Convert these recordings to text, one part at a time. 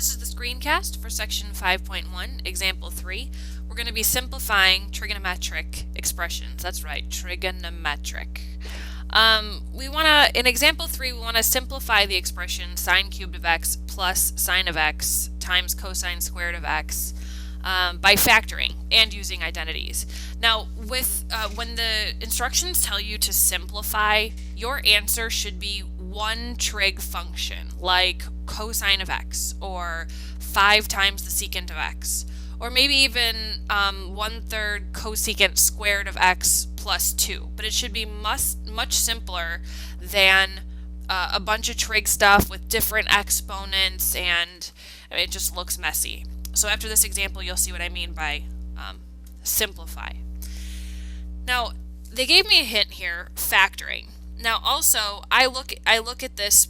This is the screencast for section 5.1, example 3. We're going to be simplifying trigonometric expressions. That's right, trigonometric. In example 3, we want to simplify the expression sine cubed of x plus sine of x times cosine squared of x by factoring and using identities. Now, when the instructions tell you to simplify, your answer should be one trig function, like cosine of x, or 5 times the secant of x, or maybe even 1/3 cosecant squared of x plus 2. But it should be much simpler than a bunch of trig stuff with different exponents, and it just looks messy. So after this example, you'll see what I mean by simplify. Now, they gave me a hint here, factoring. Now also, I look at this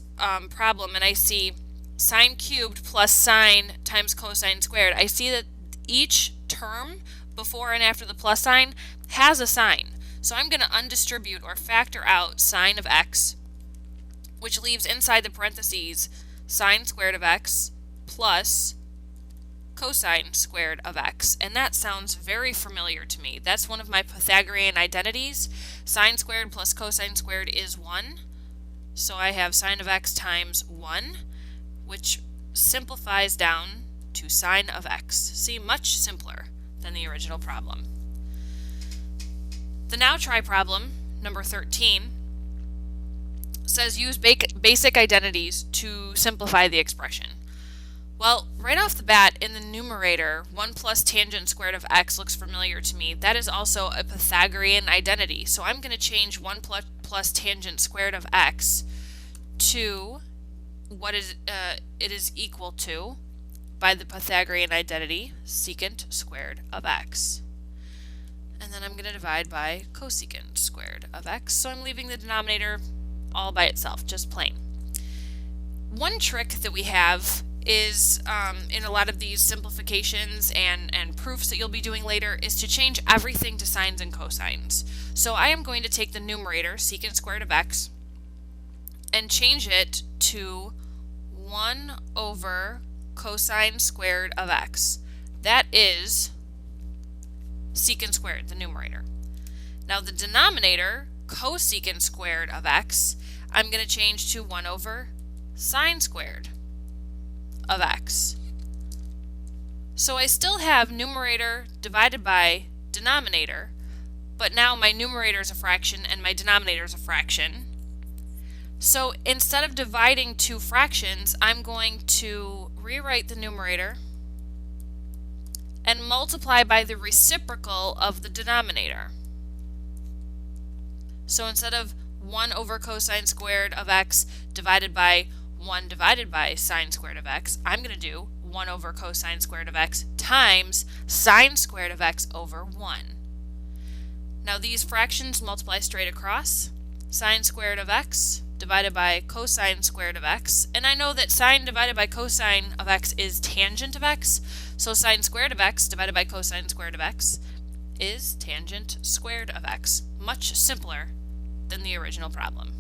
problem and I see sine cubed plus sine times cosine squared. I see that each term before and after the plus sign has a sign. So I'm going to undistribute or factor out sine of x, which leaves inside the parentheses sine squared of x plus cosine squared of x, and that sounds very familiar to me. That's one of my Pythagorean identities. Sine squared plus cosine squared is 1, so I have sine of x times 1, which simplifies down to sine of x. See, much simpler than the original problem. The now try problem, number 13, says use basic identities to simplify the expression. Well, right off the bat, in the numerator, 1 plus tangent squared of x looks familiar to me. That is also a Pythagorean identity. So I'm going to change 1 plus tangent squared of x to what it is equal to by the Pythagorean identity, secant squared of x. And then I'm going to divide by cosecant squared of x. So I'm leaving the denominator all by itself, just plain. One trick that we have is in a lot of these simplifications and proofs that you'll be doing later is to change everything to sines and cosines. So I am going to take the numerator, secant squared of x, and change it to 1 over cosine squared of x. That is secant squared, the numerator. Now the denominator, cosecant squared of x, I'm going to change to 1 over sine squared of x. So I still have numerator divided by denominator, but now my numerator is a fraction and my denominator is a fraction. So instead of dividing two fractions, I'm going to rewrite the numerator and multiply by the reciprocal of the denominator. So instead of 1 over cosine squared of x divided by 1 divided by sine squared of x, I'm going to do 1 over cosine squared of x times sine squared of x over 1. Now these fractions multiply straight across. Sine squared of x divided by cosine squared of x, and I know that sine divided by cosine of x is tangent of x, so sine squared of x divided by cosine squared of x is tangent squared of x. Much simpler than the original problem.